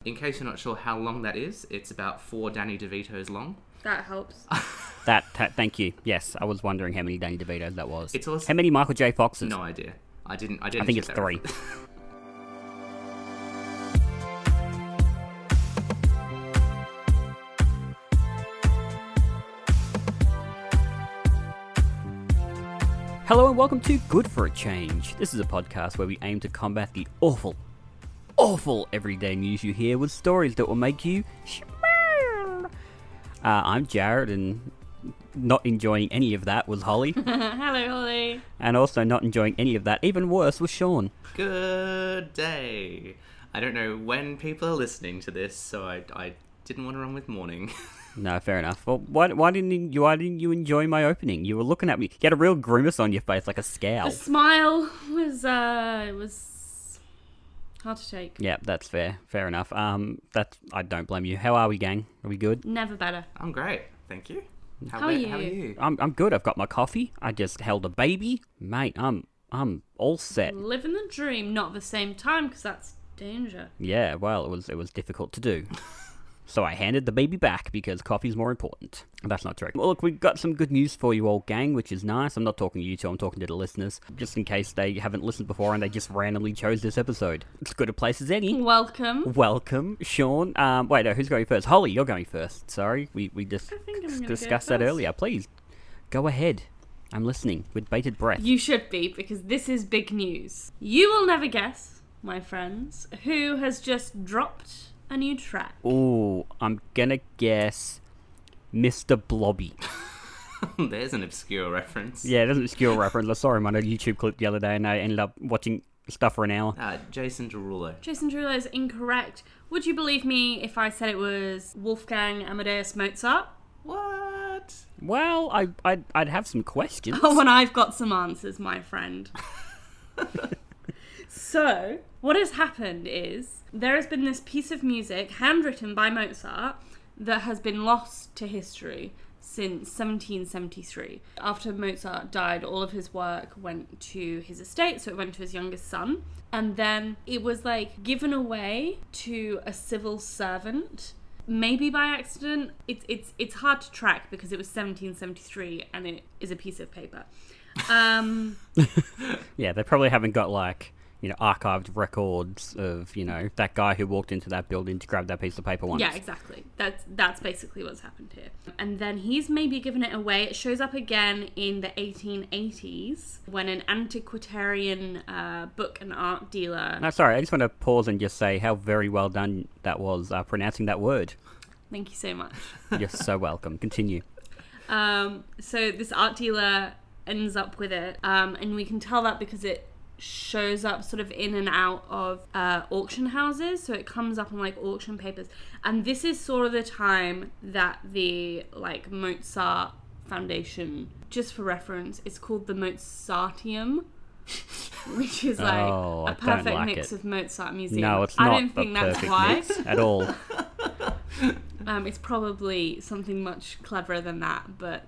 In case you're not sure how long that is, it's about 4 Danny DeVitos long. That helps. Thank you. Yes, I was wondering how many Danny DeVitos that was. It's also... How many Michael J. Foxes? No idea. I think it's 3. Hello and welcome to Good for a Change. This is a podcast where we aim to combat the awful everyday news you hear with stories that will make you smile. I'm Jarrod, and not enjoying any of that was Hollie. Hello, Hollie. And also not enjoying any of that, even worse, was Sean. Good day. I don't know when people are listening to this, so I didn't want to run with morning. No, fair enough. Well, why didn't you enjoy my opening? You were looking at me. You had a real grimace on your face, like a scowl. The smile was it was hard to take. Yeah, that's fair. Fair enough. I don't blame you. How are we, gang? Are we good? Never better. I'm great, thank you. How are you? I'm good. I've got my coffee. I just held a baby, mate. I'm all set. Living the dream, not at the same time, because that's danger. Yeah, well, it was difficult to do. So I handed the baby back because coffee's more important. That's not true. Well, look, we've got some good news for you all, gang, which is nice. I'm not talking to you two, I'm talking to the listeners, just in case they haven't listened before and they just randomly chose this episode. It's good a place as any. Welcome, Sean. Wait, no, who's going first? Hollie, you're going first. Sorry, we just discussed that earlier. Please, go ahead. I'm listening with bated breath. You should be, because this is big news. You will never guess, my friends, who has just dropped a new track. Ooh, I'm gonna guess Mr. Blobby. There's an obscure reference. Yeah, there's an obscure reference. I saw him on a YouTube clip the other day and I ended up watching stuff for an hour. Jason Derulo. Jason Derulo is incorrect. Would you believe me if I said it was Wolfgang Amadeus Mozart? What? Well, I'd have some questions. Oh, and I've got some answers, my friend. So, what has happened is, there has been this piece of music, handwritten by Mozart, that has been lost to history since 1773. After Mozart died, all of his work went to his estate, so it went to his youngest son. And then it was, given away to a civil servant, maybe by accident. It's hard to track because it was 1773 and it is a piece of paper. Yeah, they probably haven't got, archived records of, that guy who walked into that building to grab that piece of paper once. Yeah, exactly. That's basically what's happened here. And then he's maybe given it away. It shows up again in the 1880s when an antiquarian book and art dealer... No, sorry, I just want to pause and just say how very well done that was pronouncing that word. Thank you so much. You're so welcome. Continue. So this art dealer ends up with it, and we can tell that because it shows up sort of in and out of auction houses, so it comes up on auction papers. And this is sort of the time that the Mozart Foundation, just for reference, it's called the Mozarteum, which is a perfect mix of Mozart museum. No, it's not. I don't think that's why mix at all. It's probably something much cleverer than that, but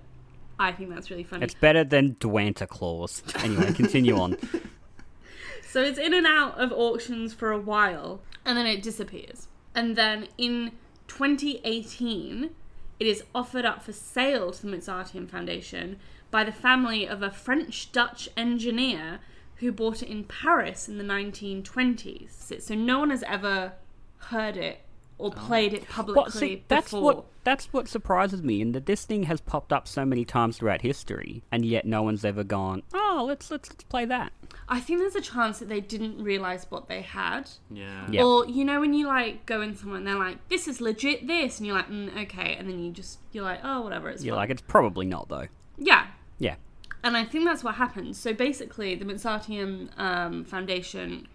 I think that's really funny. It's better than Dwanta Claus. Anyway, continue on. So it's in and out of auctions for a while, and then it disappears. And then in 2018, it is offered up for sale to the Mozarteum Foundation by the family of a French-Dutch engineer who bought it in Paris in the 1920s. So no one has ever heard it or played it publicly before. That's what surprises me, in that this thing has popped up so many times throughout history, and yet no one's ever gone, oh, let's play that. I think there's a chance that they didn't realise what they had. Yeah. Yep. Or, when you, go in somewhere and they're like, this is legit this, and you're like, okay, and then you're like, oh, whatever, it's You're fine. like, it's probably not, though. Yeah. Yeah. And I think that's what happened. So basically, the Mozarteum Foundation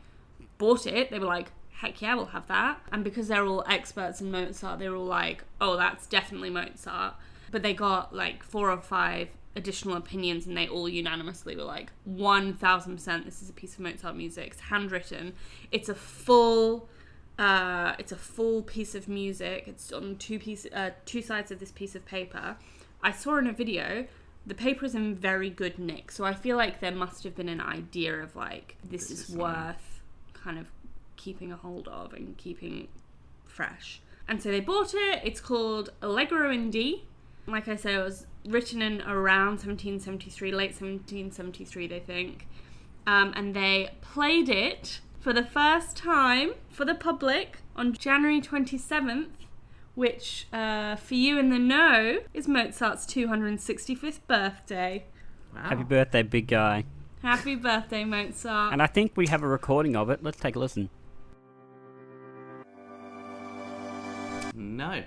bought it. They were like, heck yeah, we'll have that. And because they're all experts in Mozart, they were all like, oh, that's definitely Mozart. But they got 4 or 5 additional opinions, and they all unanimously were like, 1000% this is a piece of Mozart music. It's handwritten. It's a full piece of music. It's on two sides of this piece of paper. I saw in a video, the paper is in very good nick, so I feel like there must have been an idea of this is worth kind of keeping a hold of and keeping fresh. And so they bought it. It's called Allegro in D. Like I said, it was written in around 1773, late 1773, they think. And they played it for the first time for the public on January 27th, which, for you in the know, is Mozart's 265th birthday. Wow. Happy birthday, big guy. Happy birthday, Mozart. And I think we have a recording of it. Let's take a listen. No.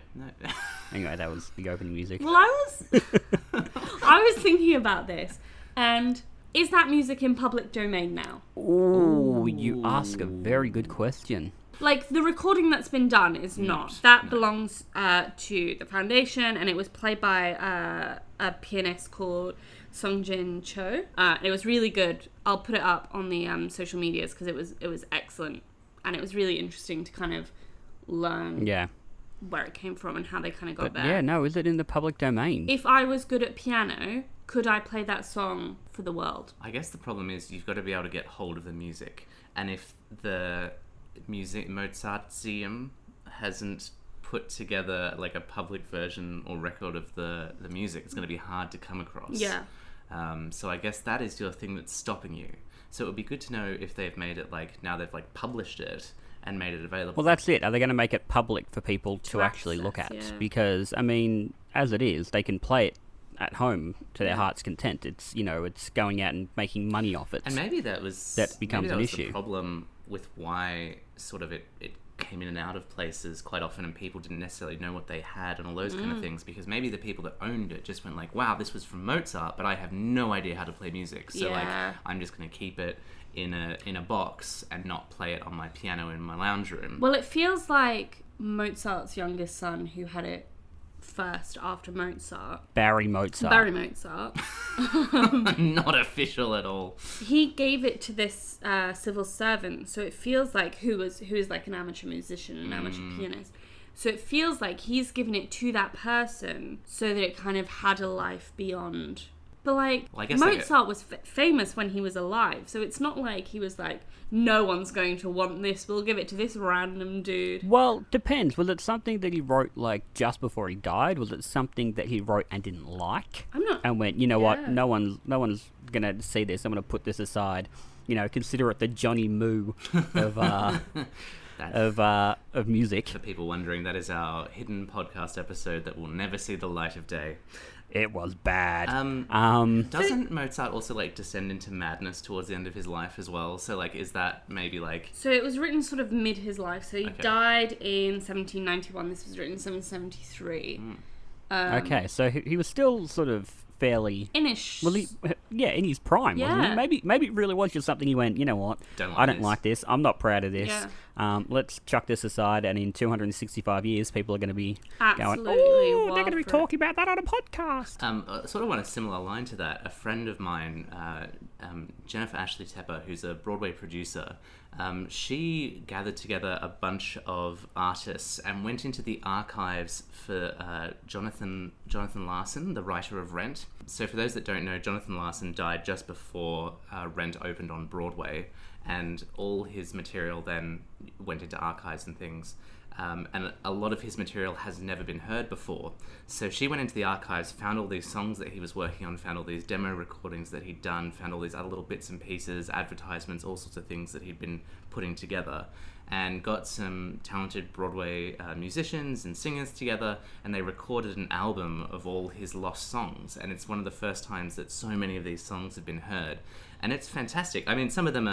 Anyway, that was the opening music. Well, I was thinking about this, and is that music in public domain now? Ooh, you ask a very good question. Like, the recording that's been done is not. That belongs to the foundation, and it was played by a pianist called Songjin Cho. It was really good. I'll put it up on the social medias because it was excellent, and it was really interesting to kind of learn where it came from and how they kind of got there. Yeah, no, is it in the public domain? If I was good at piano, could I play that song for the world? I guess the problem is you've got to be able to get hold of the music, and if the Mozarteum hasn't put together like a public version or record of the music, it's going to be hard to come across. Yeah. So I guess that is your thing that's stopping you. So it would be good to know if they've made it now they've published it and made it available. Well, that's it. Are they going to make it public for people to actually look at? Yeah. Because, I mean, as it is, they can play it at home to their heart's content. It's, it's going out and making money off it. And maybe that becomes an issue. The problem with why sort of it came in and out of places quite often, and people didn't necessarily know what they had and all those kind of things, because maybe the people that owned it just went wow, this was from Mozart, but I have no idea how to play music, so I'm just going to keep it in a box and not play it on my piano in my lounge room. Well, it feels like Mozart's youngest son, who had it first after Mozart, Barry Mozart. Not official at all. He gave it to this civil servant, so it feels like who is like an amateur musician, an amateur pianist. So it feels like he's given it to that person so that it kind of had a life beyond. But Mozart was famous when he was alive, so it's not like he was like, no one's going to want this, we'll give it to this random dude. Well, depends. Was it something that he wrote just before he died? Was it something that he wrote and didn't like? I'm not. And went, what? No one's gonna see this. I'm gonna put this aside. Consider it the Johnny Moo of of music. For people wondering, that is our hidden podcast episode that will never see the light of day. It was bad. Doesn't Mozart also descend into madness towards the end of his life as well? So is that maybe So it was written sort of mid his life. So he died in 1791. This was written in 1773. Okay, so he was still sort of fairly inish. Well, in his prime, wasn't he? Maybe it really was just something he went, what? I don't like this. I'm not proud of this. Yeah. Let's chuck this aside, and in 265 years, people are going to be absolutely going, oh, they're going to be talking about that on a podcast. Sort of on a similar line to that, a friend of mine, Jennifer Ashley Tepper, who's a Broadway producer, she gathered together a bunch of artists and went into the archives for Jonathan Larson, the writer of Rent. So for those that don't know, Jonathan Larson died just before Rent opened on Broadway, and all his material then went into archives and things. And a lot of his material has never been heard before. So she went into the archives, found all these songs that he was working on, found all these demo recordings that he'd done, found all these other little bits and pieces, advertisements, all sorts of things that he'd been putting together, and got some talented Broadway musicians and singers together, and they recorded an album of all his lost songs. And it's one of the first times that so many of these songs have been heard. And it's fantastic. I mean, some of them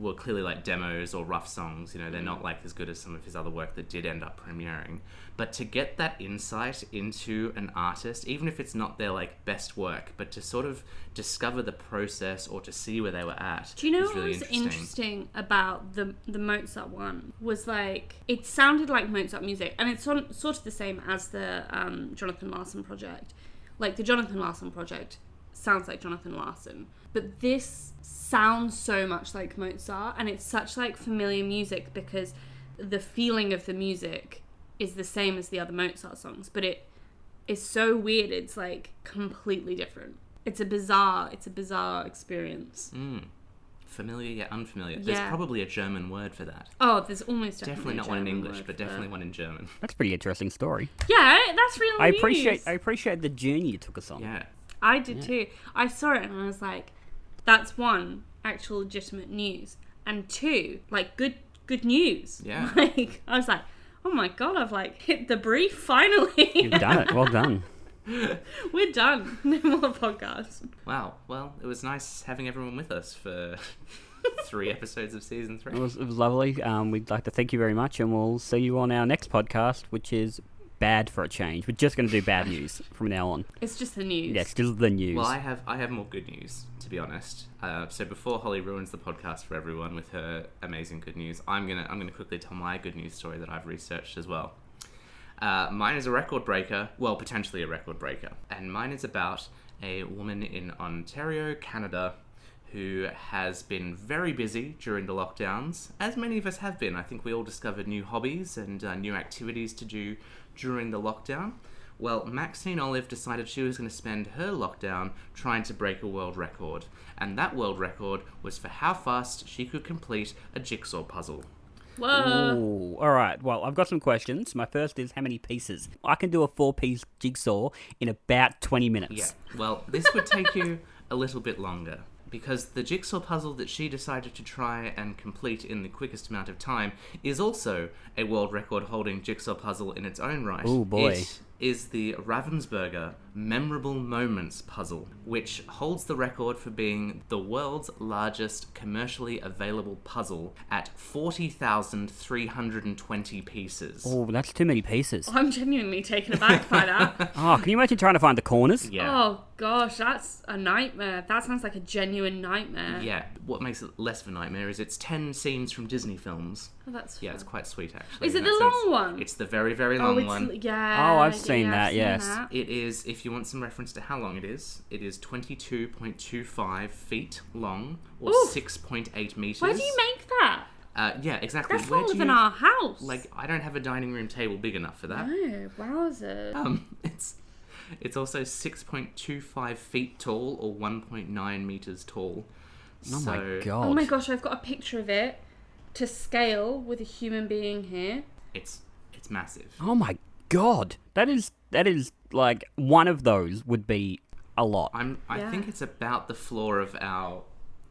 were clearly demos or rough songs. They're not as good as some of his other work that did end up premiering. But to get that insight into an artist, even if it's not their best work, but to sort of discover the process or to see where they were at, do you know what was interesting about the Mozart one? Was it sounded like Mozart music, and it's sort of the same as the Jonathan Larson project. The Jonathan Larson project sounds like Jonathan Larson, but this sounds so much like Mozart, and it's such familiar music because the feeling of the music is the same as the other Mozart songs, but it is so weird. It's completely different. It's a bizarre experience. Familiar yet unfamiliar. Yeah. There's probably a German word for that. Oh, there's almost Definitely a not one in German English, word but for definitely that. one in German. That's a pretty interesting story. Yeah, that's real I news. appreciate the journey you took us on. Yeah. I did too. I saw it and I was like, that's one, actual legitimate news, and two, like good news. Yeah. Like I was like, oh my god, I've like hit the brief finally. You've done it. Well done. We're done. No more podcasts. Wow. Well, it was nice having everyone with us for 3 episodes of season 3. It was lovely. We'd like to thank you very much, and we'll see you on our next podcast, which is bad for a change. We're just going to do bad news from now on. It's just the news. Yeah, still the news. Well, I have more good news, to be honest. So before Hollie ruins the podcast for everyone with her amazing good news, I'm gonna quickly tell my good news story that I've researched as well. Mine is a record breaker, well, potentially a record breaker, and mine is about a woman in Ontario, Canada, who has been very busy during the lockdowns, as many of us have been. I think we all discovered new hobbies and new activities to do during the lockdown. Well, Maxine Olive decided she was going to spend her lockdown trying to break a world record, and that world record was for how fast she could complete a jigsaw puzzle. Whoa. Ooh, all right. Well, I've got some questions. My first is how many pieces? I can do a 4-piece jigsaw in about 20 minutes. Yeah, well, this would take you a little bit longer, because the jigsaw puzzle that she decided to try and complete in the quickest amount of time is also a world record holding jigsaw puzzle in its own right. Ooh, boy. It is the Ravensburger Memorable Moments puzzle, which holds the record for being the world's largest commercially available puzzle at 40,320 pieces. Oh, that's too many pieces. I'm genuinely taken aback by that. Oh, can you imagine trying to find the corners? Yeah. Oh gosh, that's a nightmare. That sounds like a genuine nightmare. Yeah, what makes it less of a nightmare is it's 10 scenes from Disney films. Oh, that's Yeah, fun. it's quite sweet, actually. Is it in the that long sense. one? It's the very, very long one. Yeah. Oh, I've seen that, I've seen yes. that. It is, if you want some reference to how long it is 22.25 feet long, or Ooh. 6.8 meters. Where do you make that? Yeah, exactly. That's Where smaller do than you, our house. Like, I don't have a dining room table big enough for that. No, wowzers. It's also 6.25 feet tall, or 1.9 meters tall. Oh my So, god. Oh my gosh, I've got a picture of it to scale with a human being here. It's massive. Oh my god. That is like one of those would be a lot. I Yeah. think it's about the floor of our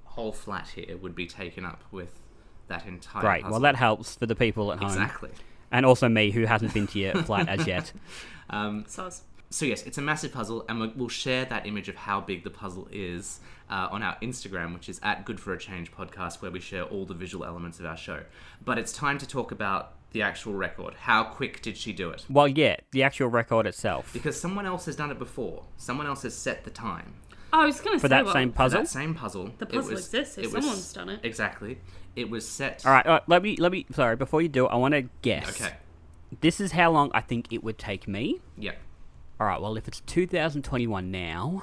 whole flat here would be taken up with that entire Great. puzzle. Well, that helps for the people at home. Exactly. And also me, who hasn't been to your flat as yet. Soz. So yes, it's a massive puzzle, and we'll share that image of how big the puzzle is on our Instagram, which is at Good for a Change podcast, where we share all the visual elements of our show. But it's time to talk about the actual record. How quick did she do it? Well, yeah, the actual record itself. Because someone else has done it before. Someone else has set the time. Oh, I was going to say, For that well, same puzzle? That same puzzle. The puzzle exists, so someone's done it. Exactly. It was set... All right, let me. Sorry, before you do it, I want to guess. Okay. This is how long I think it would take me. Yep. All right, well, if it's 2021 now,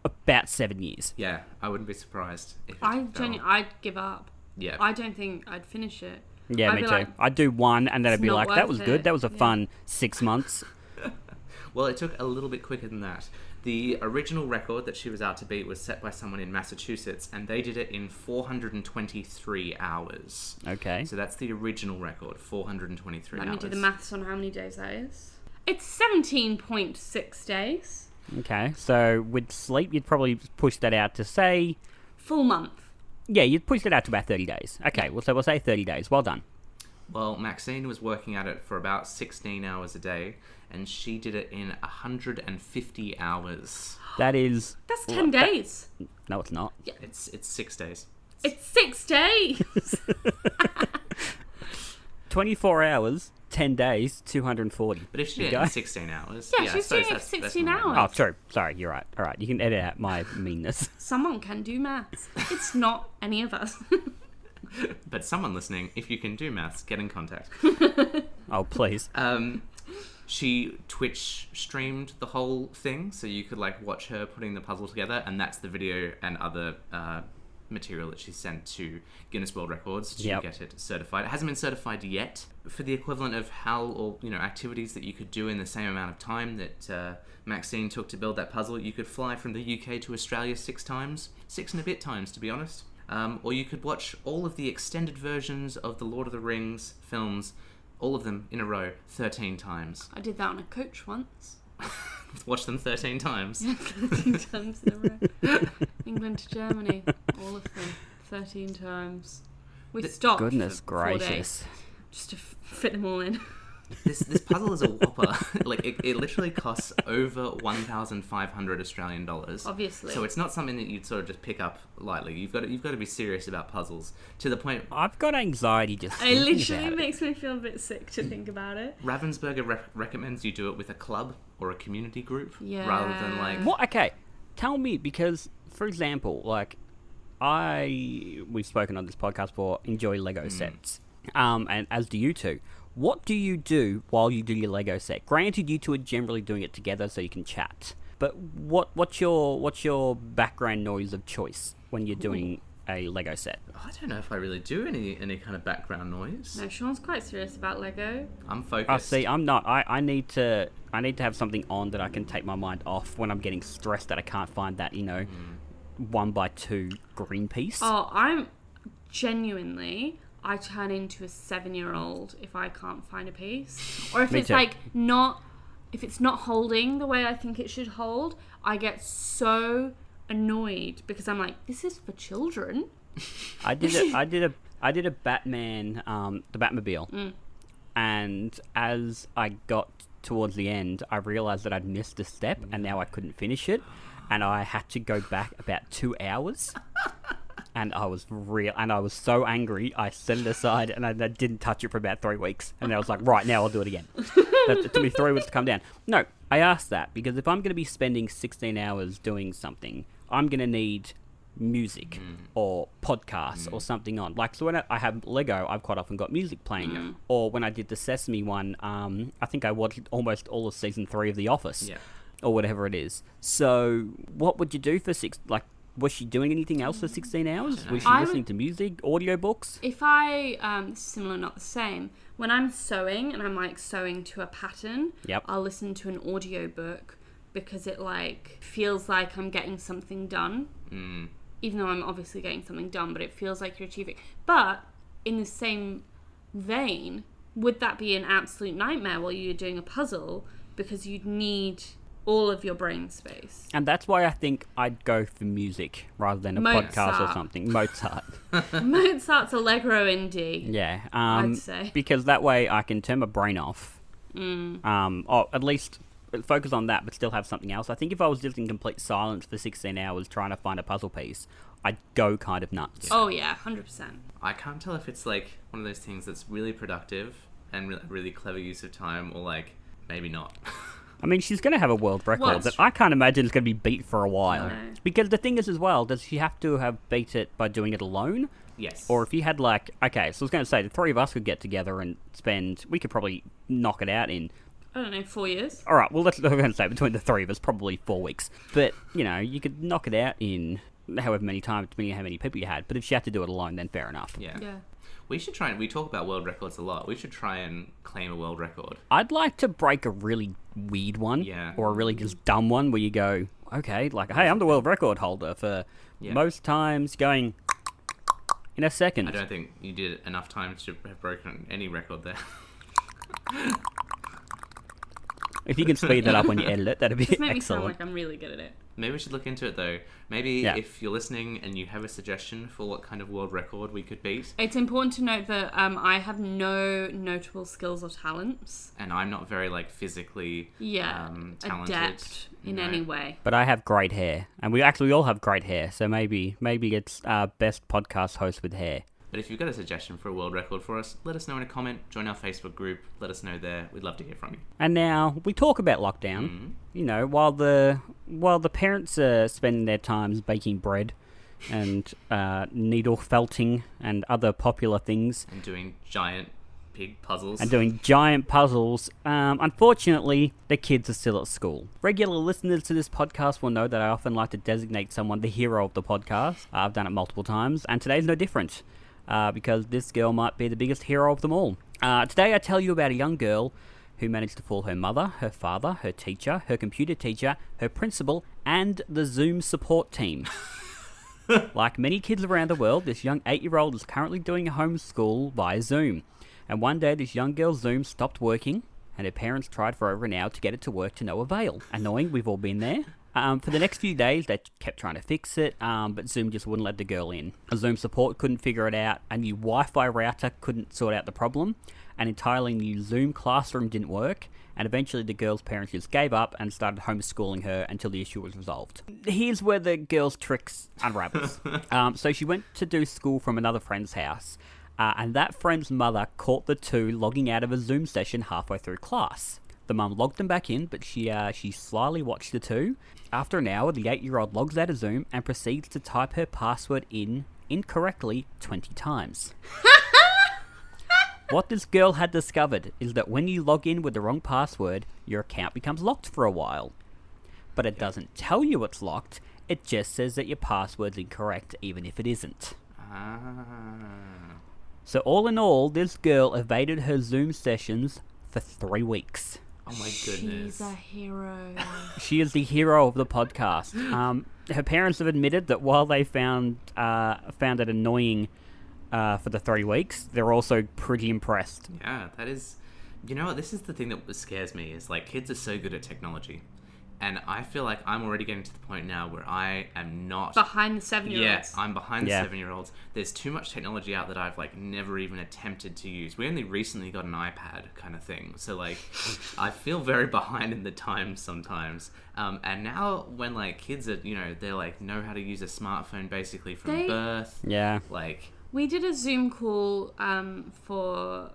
about 7 years. Yeah, I wouldn't be surprised if it I'd fell. give up. Yeah. I don't think I'd finish it. Yeah, I'd me be too. like, I'd do one, and then I'd "It's be not like, that worth was good. it." That was a Yeah. fun 6 months. Well, it took a little bit quicker than that. The original record that she was out to beat was set by someone in Massachusetts, and they did it in 423 hours. Okay. So that's the original record, 423 Let hours. me do the maths on how many days that is. It's 17.6 days. Okay, so with sleep, you'd probably push that out to say... Full month. Yeah, you'd push that out to about 30 days. Okay, well, so we'll say 30 days. Well done. Well, Maxine was working at it for about 16 hours a day, and she did it in 150 hours. That is... That's 10 days. No, it's not. It's 6 days. It's 6 days. 24 hours, 10 days, 240. But if she There did you it in go. 16 hours... Yeah, I she's suppose doing it for that's 16 normal. Oh, true. Sorry, you're right. All right, you can edit out my meanness. Someone can do maths. It's not any of us. But someone listening, if you can do maths, get in contact. Oh, please. She Twitch streamed the whole thing, so you could like watch her putting the puzzle together, and that's the video and other material that she sent to Guinness World Records to Yep. get it certified. It hasn't been certified yet. For the equivalent of activities that you could do in the same amount of time that Maxine took to build that puzzle, you could fly from the UK to Australia 6 times. 6 and a bit times, to be honest. Or you could watch all of the extended versions of the Lord of the Rings films, all of them in a row, 13 times. I did that on a coach once. Watch them 13 times. 13 times in a row. England to Germany, all of them, 13 times. We stopped. Goodness for 4 days gracious. just to fit them all in. This puzzle is a whopper. Like it literally costs over 1,500 Australian dollars. Obviously. So it's not something that you'd sort of just pick up lightly. You've got to be serious about puzzles to the point. I've got anxiety just It thinking literally about it. makes me feel a bit sick to think about it. Ravensburger recommends you do it with a club or a community group Yeah. rather than like. What? Okay, tell me, because for example, like we've spoken on this podcast before, enjoy Lego sets, and as do you two. What do you do while you do your Lego set? Granted, you two are generally doing it together so you can chat, but what's your background noise of choice when you're doing a Lego set? I don't know if I really do any kind of background noise. No, Sean's quite serious about Lego. I'm focused. I see. I'm not. I need to have something on that I can take my mind off when I'm getting stressed that I can't find that 1x2 green piece. Oh, I'm genuinely... I turn into a 7-year-old if I can't find a piece. Or if Me it's too. like if it's not holding the way I think it should hold, I get so annoyed because I'm like, this is for children. I did a Batman, the Batmobile, and as I got towards the end, I realized that I'd missed a step, and now I couldn't finish it, and I had to go back about 2 hours. And I was so angry, I set it aside and I didn't touch it for about 3 weeks. And I was like, right, now I'll do it again. It took me 3 weeks to come down. No, I asked that because if I'm going to be spending 16 hours doing something, I'm going to need music or podcasts or something on. Like, so when I have Lego, I've quite often got music playing. Or when I did the Sesame one, I think I watched almost all of season 3 of The Office. Yeah. Or whatever it is. So what would you do for was she doing anything else for 16 hours? Was she listening to music, audiobooks? If I, similar, not the same, when I'm sewing and I'm like sewing to a pattern, Yep. I'll listen to an audiobook because it like feels like I'm getting something done. Even though I'm obviously getting something done, but it feels like you're achieving. But in the same vein, would that be an absolute nightmare while you're doing a puzzle because you'd need all of your brain space? And that's why I think I'd go for music rather than a podcast or something. Mozart. Mozart's Allegro indie. Yeah. I'd say. Because that way I can turn my brain off. Or at least focus on that, but still have something else. I think if I was just in complete silence for 16 hours trying to find a puzzle piece, I'd go kind of nuts. Oh yeah, 100%. I can't tell if it's like one of those things that's really productive and really clever use of time, or like maybe not. I mean, she's going to have a world record Well, that I can't imagine is going to be beat for a while. No. Because the thing is as well, does she have to have beat it by doing it alone? Yes. Or if you had okay, so I was going to say the 3 of us could get together and we could probably knock it out in... I don't know, 4 years? All right, well, I'm going to say between the 3 of us, probably 4 weeks. But, you could knock it out in however many times, depending on how many people you had. But if she had to do it alone, then fair enough. Yeah. Yeah. We should try and... We talk about world records a lot. We should try and claim a world record. I'd like to break a really weird one. Yeah. Or a really just dumb one where you go, okay, hey, I'm the world record holder for most times going in a second. I don't think you did enough time to have broken any record there. If you can speed that up when you edit it, that'd be Just make me sound excellent. like I'm really good at it. Maybe we should look into it, though. Maybe if you're listening and you have a suggestion for what kind of world record we could beat. It's important to note that I have no notable skills or talents. And I'm not very, physically talented. Adept in any way. But I have great hair, and we all have great hair. So maybe it's our best podcast host with hair. But if you've got a suggestion for a world record for us, let us know in a comment. Join our Facebook group. Let us know there. We'd love to hear from you. And now we talk about lockdown. While the parents are spending their times baking bread and needle felting and other popular things, And doing giant big puzzles. And doing giant puzzles. Unfortunately, the kids are still at school. Regular listeners to this podcast will know that I often like to designate someone the hero of the podcast. I've done it multiple times, and today's no different, because this girl might be the biggest hero of them all. Today I tell you about a young girl who managed to fool her mother, her father, her teacher, her computer teacher, her principal, and the Zoom support team. Like many kids around the world, this young 8-year-old is currently doing homeschool via Zoom. And one day, this young girl's Zoom stopped working, and her parents tried for over an hour to get it to work to no avail. Annoying, we've all been there. For the next few days, they kept trying to fix it, but Zoom just wouldn't let the girl in. Zoom support couldn't figure it out, a new Wi-Fi router couldn't sort out the problem, an entirely new Zoom classroom didn't work, and eventually the girl's parents just gave up and started homeschooling her until the issue was resolved. Here's where the girl's tricks unravels. So she went to do school from another friend's house, and that friend's mother caught the two logging out of a Zoom session halfway through class. The mum logged them back in, but she slyly watched the two. After an hour, the 8-year-old logs out of Zoom and proceeds to type her password in incorrectly 20 times. What this girl had discovered is that when you log in with the wrong password, your account becomes locked for a while. But it doesn't tell you it's locked, it just says that your password's incorrect, even if it isn't. So all in all, this girl evaded her Zoom sessions for 3 weeks. Oh my goodness. She's a hero. She is the hero of the podcast. Her parents have admitted that while they found it annoying for the 3 weeks, they're also pretty impressed. Yeah, that is... You know what? This is the thing that scares me, is like kids are so good at technology. And I feel like I'm already getting to the point now where I am not... Behind the 7-year-olds. Yeah, I'm behind the 7-year-olds. There's too much technology out that I've like never even attempted to use. We only recently got an iPad kind of thing. So like, I feel very behind in the times sometimes. And now when like kids are, you know, they're like know how to use a smartphone basically from birth. Yeah. Like... We did a Zoom call for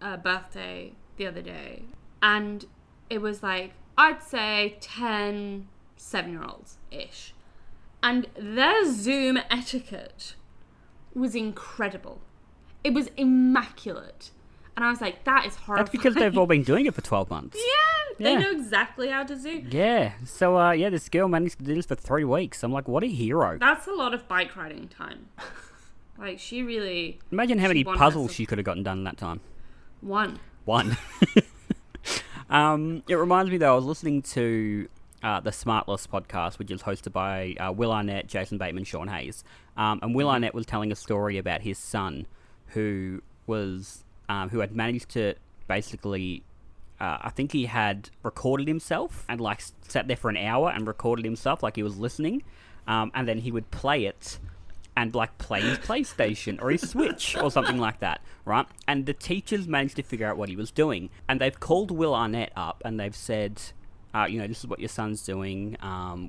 a birthday the other day. And it was like... I'd say 10 7-year-olds-ish. And their Zoom etiquette was incredible. It was immaculate. And I was like, that is horrifying. That's because they've all been doing it for 12 months. Yeah, they know exactly how to Zoom. Yeah, so this girl managed to do this for 3 weeks. I'm like, what a hero. That's a lot of bike riding time. Like, she really... Imagine how many puzzles she could have gotten done in that time. One. It reminds me though, I was listening to the Smartless podcast, which is hosted by Will Arnett, Jason Bateman, Sean Hayes. And Will Arnett was telling a story about his son who had managed to basically, I think he had recorded himself and like sat there for an hour and recorded himself like he was listening. And then he would play it and like play his PlayStation or his Switch or something like that, right? And the teachers managed to figure out what he was doing. And they've called Will Arnett up and they've said, this is what your son's doing.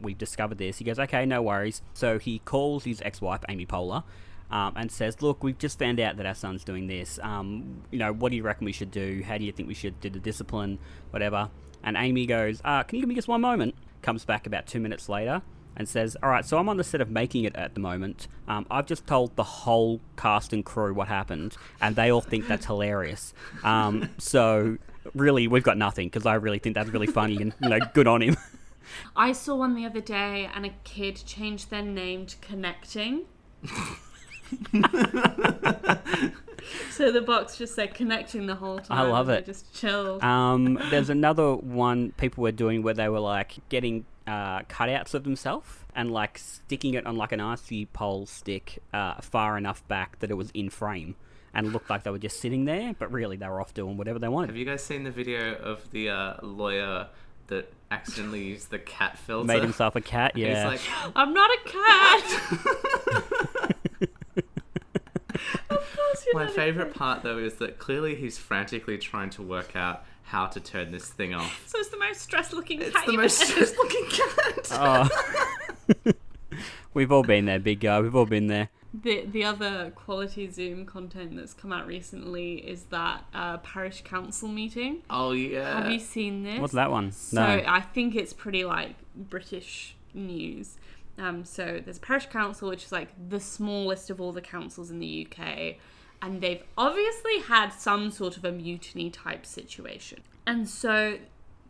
We've discovered this. He goes, okay, no worries. So he calls his ex-wife, Amy Poehler, and says, look, we've just found out that our son's doing this. What do you reckon we should do? How do you think we should do the discipline? Whatever. And Amy goes, can you give me just one moment? Comes back about 2 minutes later and says, all right, so I'm on the set of making it at the moment. I've just told the whole cast and crew what happened, and they all think that's hilarious. So really, we've got nothing, because I really think that's really funny and, good on him. I saw one the other day, and a kid changed their name to Connecting. So the box just said Connecting the whole time. I love it. Just chilled. There's another one people were doing where they were like getting cutouts of themselves and like sticking it on like an RC pole stick far enough back that it was in frame and looked like they were just sitting there, but really they were off doing whatever they wanted. Have you guys seen the video of the lawyer that accidentally used the cat filter? Made himself a cat, yeah. He's like, I'm not a cat! Of course you're my not favourite part though is that clearly he's frantically trying to work out how to turn this thing off. So it's the most stressed-looking cat It's the most stressed-looking cat. Oh. We've all been there, big guy. We've all been there. The other quality Zoom content that's come out recently is that parish council meeting. Oh, yeah. Have you seen this? What's that one? So No. I think it's pretty like British news. So there's a parish council, which is like the smallest of all the councils in the UK. and they've obviously had some sort of a mutiny type situation. And so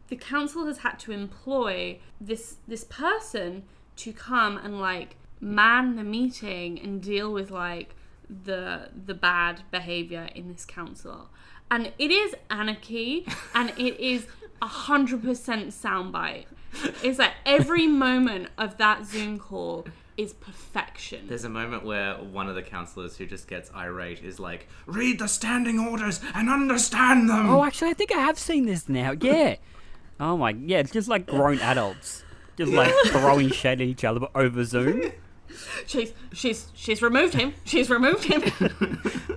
the council has had to employ this person to come and like man the meeting and deal with like the bad behavior in this council. And it is anarchy, and it is 100% soundbite. It's like every moment of that Zoom call is perfection. There's a moment where one of the councillors who just gets irate is like, read the standing orders and understand them. Oh, actually, I think I have seen this now. Yeah. Oh my, yeah, it's just like grown adults. Just like throwing shade at each other but over Zoom. She's removed him. She's removed him.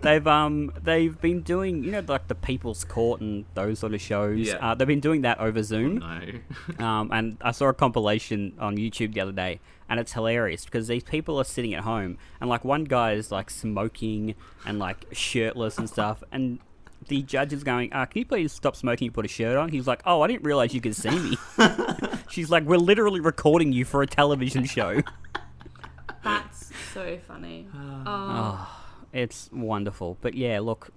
They've been doing, you know, like the People's Court and those sort of shows. Yeah. They've been doing that over Zoom. Oh, no. And I saw a compilation on YouTube the other day, and it's hilarious because these people are sitting at home, and like one guy is like smoking and like shirtless and stuff, and the judge is going, can you please stop smoking and put a shirt on? He's like, oh, I didn't realise you could see me. She's like, we're literally recording you for a television show. That's so funny. It's wonderful. But yeah, look,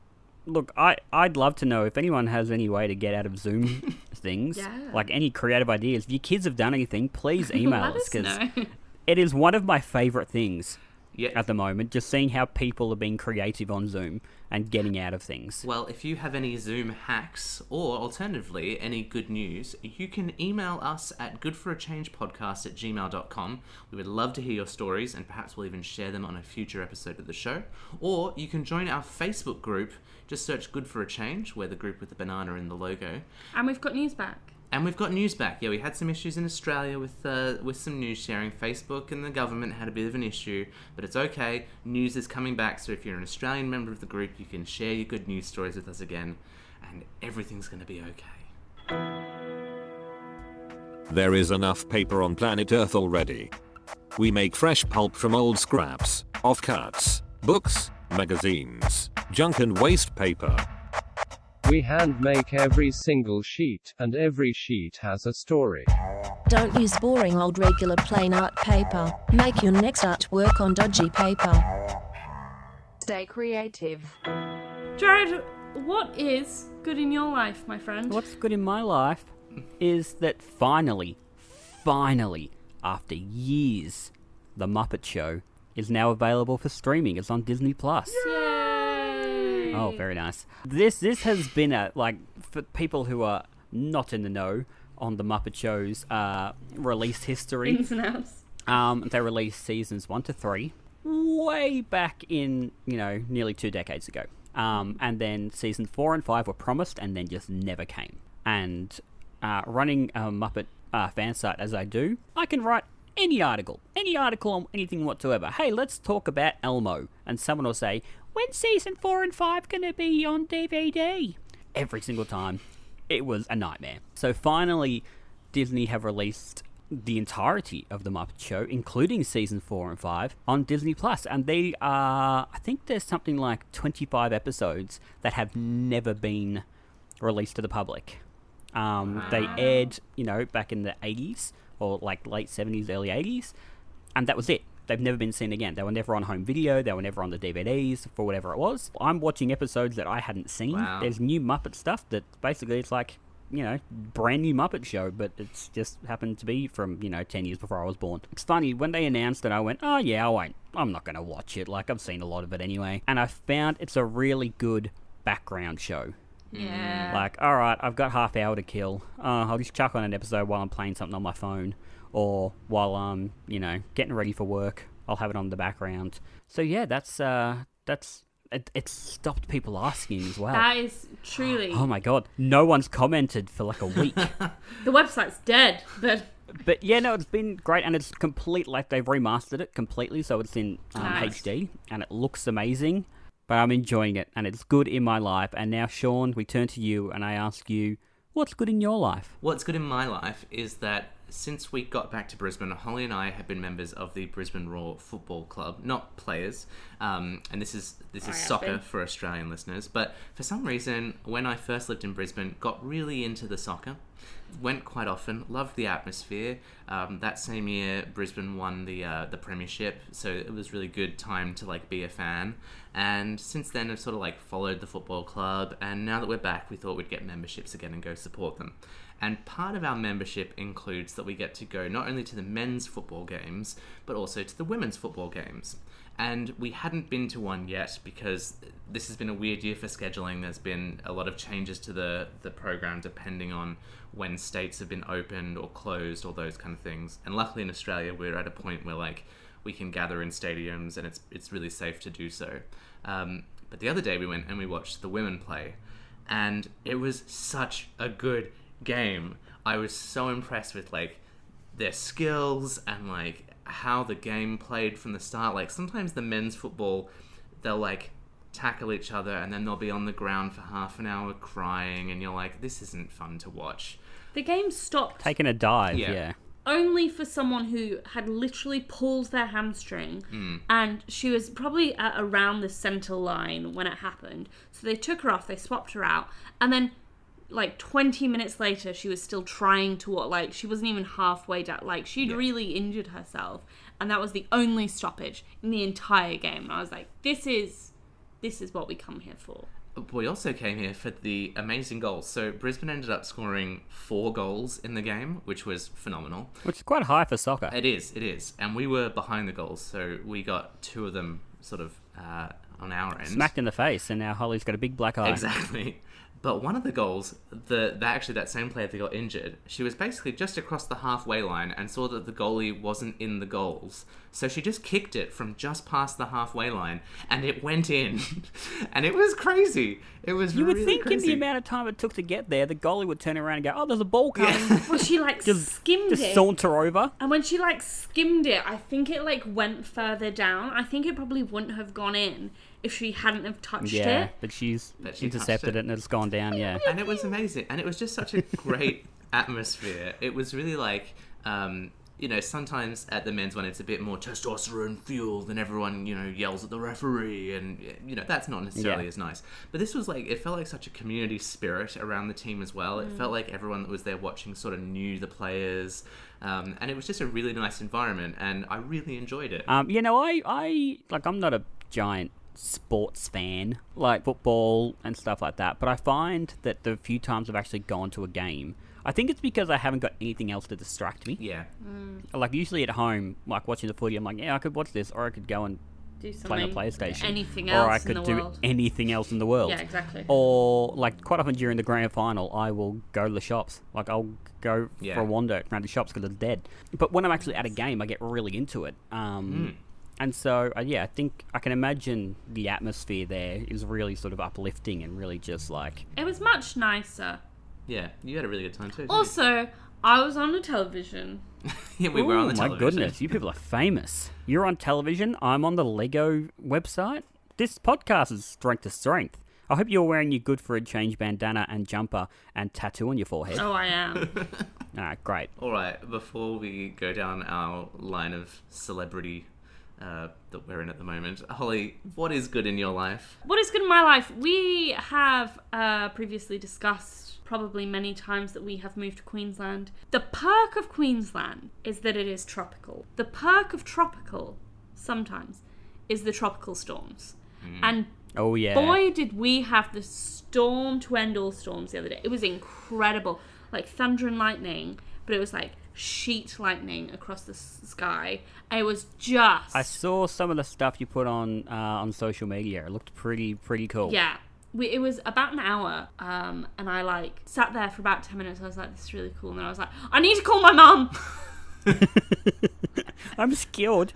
I'd love to know if anyone has any way to get out of Zoom things, like any creative ideas. If your kids have done anything, please email us, because it is one of my favourite things at the moment, just seeing how people are being creative on Zoom and getting out of things. Well, if you have any Zoom hacks, or alternatively, any good news, you can email us at goodforachangepodcast@gmail.com. We would love to hear your stories, and perhaps we'll even share them on a future episode of the show. Or you can join our Facebook group. Just search Good for a Change, we're the group with the banana in the logo. And we've got news back. And we've got news back. Yeah, we had some issues in Australia with some news sharing. Facebook and the government had a bit of an issue, but it's okay. News is coming back, so if you're an Australian member of the group, you can share your good news stories with us again, and everything's going to be okay. There is enough paper on planet Earth already. We make fresh pulp from old scraps, offcuts, books, magazines, junk and waste paper. We hand make every single sheet, and every sheet has a story. Don't use boring old regular plain art paper. Make your next artwork on dodgy paper. Stay creative. Jarrod, what is good in your life, my friend? What's good in my life is that finally, after years, The Muppet Show is now available for streaming. It's on Disney+. Yay! Oh, very nice. This has been for people who are not in the know on the Muppet Show's release history. Ins and outs. They released seasons 1 to 3 way back in, nearly 2 decades ago. And then season 4 and 5 were promised and then just never came. And running a Muppet fan site as I do, I can write any article on anything whatsoever. Hey, let's talk about Elmo. And someone will say, when's season 4 and 5 going to be on DVD? Every single time. It was a nightmare. So finally, Disney have released the entirety of The Muppet Show, including season 4 and 5, on Disney+. And they are, I think there's something like 25 episodes that have never been released to the public. They aired, back in the 80s, or like late 70s, early 80s, and that was it. They've never been seen again. They were never on home video. They were never on the DVDs for whatever it was. I'm watching episodes that I hadn't seen. Wow. There's new Muppet stuff that basically it's like, brand new Muppet Show, but it's just happened to be from, 10 years before I was born. It's funny, when they announced it, I went, oh yeah, I'm not going to watch it. Like, I've seen a lot of it anyway. And I found it's a really good background show. Yeah. Like, alright, I've got half hour to kill. I'll just chuck on an episode while I'm playing something on my phone. Or while I'm, getting ready for work, I'll have it on the background. So yeah, that's it's stopped people asking as well. That is truly... Oh my god, no one's commented for like a week. The website's dead, but yeah, no, it's been great, and it's complete, like they've remastered it completely, so it's in Nice. HD, and it looks amazing, but I'm enjoying it, and it's good in my life. And now, Sean, we turn to you, and I ask you, what's good in your life? What's good in my life is that since we got back to Brisbane, Hollie and I have been members of the Brisbane Roar Football Club, not players, and this is soccer for Australian listeners. But for some reason, when I first lived in Brisbane, got really into the soccer, went quite often, loved the atmosphere. That same year, Brisbane won the premiership, so it was really good time to be a fan. And since then, I've sort of like followed the football club. And now that we're back, we thought we'd get memberships again and go support them. And part of our membership includes that we get to go not only to the men's football games, but also to the women's football games. And we hadn't been to one yet because this has been a weird year for scheduling. There's been a lot of changes to the program depending on when states have been opened or closed or those kind of things. And luckily in Australia, we're at a point where like we can gather in stadiums and it's really safe to do so. But the other day we went and we watched the women play, and it was such a good game. I was so impressed with like their skills and like how the game played from the start. Like sometimes the men's football, they'll like tackle each other and then they'll be on the ground for half an hour crying, and you're like, this isn't fun to watch. The game stopped Taking a dive, yeah. only for someone who had literally pulled their hamstring, and she was probably at around the center line when it happened. So they took her off, they swapped her out, and then like 20 minutes later she was still trying to walk. Like she wasn't even halfway down, like she'd really injured herself, and that was the only stoppage in the entire game. And I was like, this is what we come here for. We also came here for the amazing goals. So Brisbane ended up scoring 4 goals in the game, which was phenomenal. Which is quite high for soccer. It is. And we were behind the goals, so we got 2 of them sort of on our end. Smacked in the face, and now Hollie's got a big black eye. Exactly. But one of the goals, that same player that got injured, she was basically just across the halfway line and saw that the goalie wasn't in the goals. So she just kicked it from just past the halfway line, and it went in. And it was crazy. It was You really would think crazy. in the amount of time it took to get there, the goalie would turn around and go, oh, there's a ball coming. Well, she like skimmed Just it. saunter over. And when she like skimmed it, I think it like went further down. I think it probably wouldn't have gone in if she hadn't have touched Yeah, it. but she's But she intercepted touched it. and it's gone down, yeah. And it was amazing. And it was just such a great atmosphere. It was really like, sometimes at the men's one, it's a bit more testosterone fueled and everyone, yells at the referee. And, that's not necessarily as nice. But this was like, it felt like such a community spirit around the team as well. It felt like everyone that was there watching sort of knew the players. And it was just a really nice environment. And I really enjoyed it. I'm not a giant sports fan, like football and stuff like that, but I find that the few times I've actually gone to a game, I think it's because I haven't got anything else to distract me. Yeah. Like usually at home, like watching the footy, I'm like, yeah, I could watch this, or I could go and Do play on something, a PlayStation, anything or I else in could the do world. anything else in the world. Yeah, exactly. Or like quite often during the grand final, I will go to the shops. Like I'll go for a wander around the shops because it's dead. But when I'm actually at a game, I get really into it. And so, I think I can imagine the atmosphere there is really sort of uplifting and really just like... It was much nicer. Yeah, you had a really good time too. didn't Also, I was on the television. you? Yeah, we were on the my television. goodness, you people are famous. You're on television, I'm on the Lego website. This podcast is strength to strength. I hope you're wearing your good for a change bandana and jumper and tattoo on your forehead. Oh, I am. Alright, great. All right, before we go down our line of celebrity that we're in at the moment, Hollie, what is good in your life? What is good in my life? We have previously discussed probably many times that we have moved to Queensland. The perk of Queensland is that it is tropical. The perk of tropical, sometimes, is the tropical storms. And Oh, yeah. boy, did we have the storm to end all storms the other day. It was incredible. Like thunder and lightning, but it was like sheet lightning across the sky. And it was just... I saw some of the stuff you put on social media. It looked pretty cool. Yeah. It was about an hour, and I like sat there for about 10 minutes. I was like, this is really cool. And then I was like, I need to call my mum. I'm scared.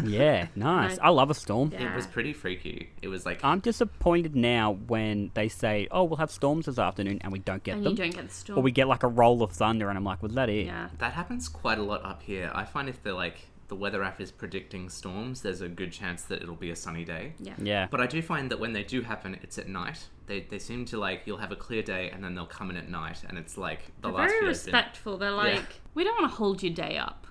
Yeah, nice. I love a storm. Yeah. It was pretty freaky. It was like... I'm disappointed now when they say, oh, we'll have storms this afternoon, and we don't get And them. you don't get the storm. Or we get like a roll of thunder, and I'm like, was that it? Yeah. That happens quite a lot up here. I find if the weather app is predicting storms, there's a good chance that it'll be a sunny day. Yeah. But I do find that when they do happen, it's at night. They seem to you'll have a clear day and then they'll come in at night, and it's like the They're last very few days respectful. They're like, we don't want to hold your day up.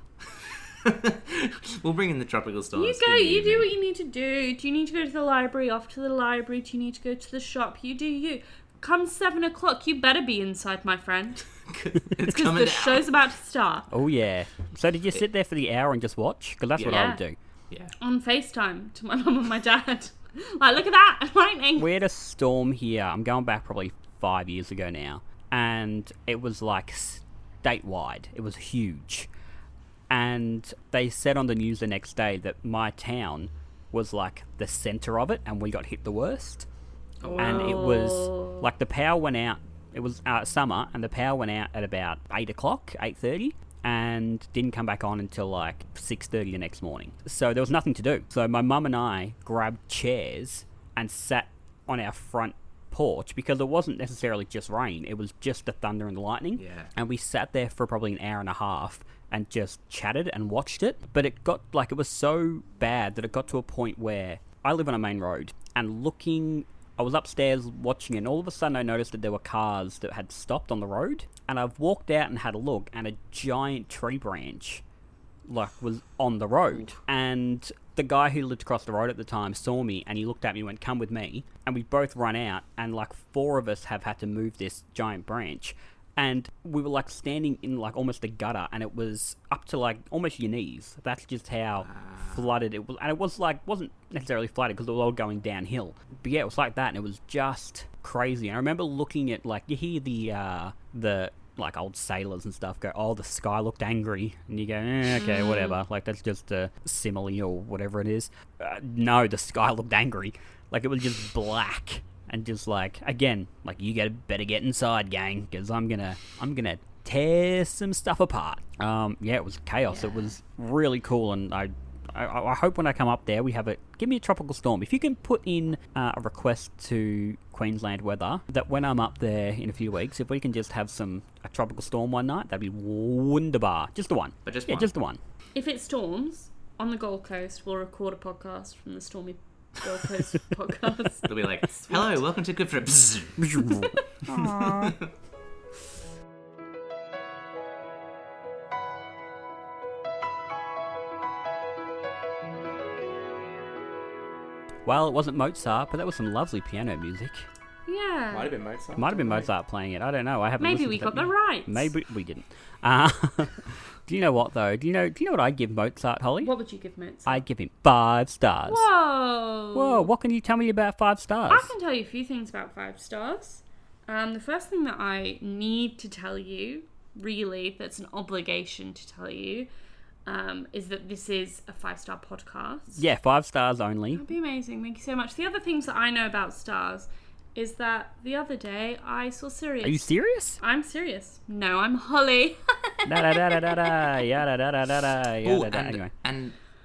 We'll bring in the tropical storms. You for go, the you do evening. what you need to do. Do you need to go to the library? Off to the library. Do you need to go to the shop? You do you. Come 7 o'clock, you better be inside, my friend. It's Because coming the down. show's about to start. Oh, yeah. So did you sit there for the hour and just watch? Because that's what I would do. Yeah. On FaceTime to my mum and my dad. Like, look at that, lightning. We had a storm here. I'm going back probably 5 years ago now. And it was like statewide. It was huge. And they said on the news the next day that my town was like the center of it, and we got hit the worst. Oh. And it was like the power went out. It was summer, and the power went out at about 8 o'clock, 8:30, and didn't come back on until like 6:30 the next morning. So there was nothing to do. So my mum and I grabbed chairs and sat on our front porch, because it wasn't necessarily just rain, it was just the thunder and the lightning. Yeah. And we sat there for probably an hour and a half and just chatted and watched it. But it got like, it was so bad that it got to a point where I live on a main road, and I was upstairs watching it, and all of a sudden I noticed that there were cars that had stopped on the road, and I've walked out and had a look, and a giant tree branch was on the road. And the guy who lived across the road at the time saw me, and he looked at me and went, "Come with me." And we both run out, and like 4 of us have had to move this giant branch. And we were like standing in like almost a gutter, and it was up to like almost your knees. That's just how flooded it was. And it was like, wasn't necessarily flooded because it was all going downhill. But yeah, it was like that, and it was just crazy. And I remember looking at, like, you hear the like old sailors and stuff go, "Oh, the sky looked angry," and you go, okay, whatever. Like, that's just a simile or whatever it is. No, the sky looked angry. Like, it was just black. And just like, again, like, you better get inside, gang, because I'm gonna tear some stuff apart. Yeah, it was chaos. Yeah. It was really cool, and I hope when I come up there, give me a tropical storm. If you can put in a request to Queensland Weather that when I'm up there in a few weeks, if we can just have a tropical storm one night, that'd be wunderbar. Just the one. But just one. Yeah, just the one. If it storms on the Gold Coast, we'll record a podcast from the stormy Gold Coast podcast. They'll be like, "Hello, welcome to Good for It." Aww. Well, it wasn't Mozart, but that was some lovely piano music. Yeah. Might have been Mozart. Might have been Mozart playing it. I don't know. I haven't. Maybe we got the rights. Maybe we didn't. Do you know what though? Do you know what I'd give Mozart, Holly? What would you give Mozart? I'd give him 5 stars. Whoa. Whoa! What can you tell me about 5 stars? I can tell you a few things about 5 stars. The first thing that I need to tell you, really, that's an obligation to tell you, is that this is a 5-star podcast. Yeah, 5 stars only. That'd be amazing. Thank you so much. The other things that I know about stars is that the other day I saw Sirius. Are you serious? I'm serious. No, I'm Hollie. Anyway.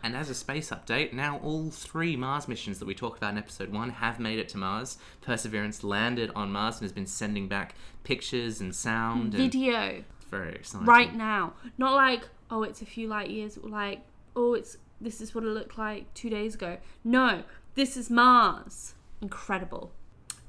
And as a space update, now all 3 Mars missions that we talked about in episode 1 have made it to Mars. Perseverance landed on Mars and has been sending back pictures and sound. Video. It's very exciting. Right now. Not like, oh, it's a few light years. Like, oh, this is what it looked like 2 days ago. No, this is Mars. Incredible.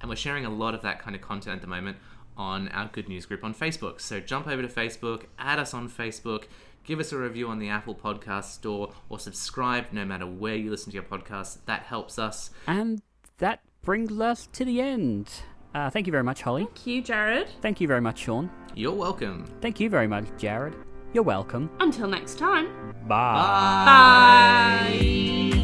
And we're sharing a lot of that kind of content at the moment on our Good News group on Facebook. So jump over to Facebook, add us on Facebook, give us a review on the Apple Podcast Store, or subscribe no matter where you listen to your podcasts. That helps us. And that brings us to the end. Thank you very much, Holly. Thank you, Jarrod. Thank you very much, Sean. You're welcome. Thank you very much, Jarrod. You're welcome. Until next time. Bye. Bye. Bye.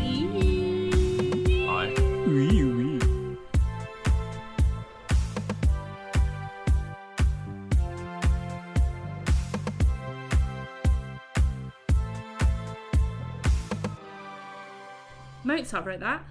Mozart wrote that.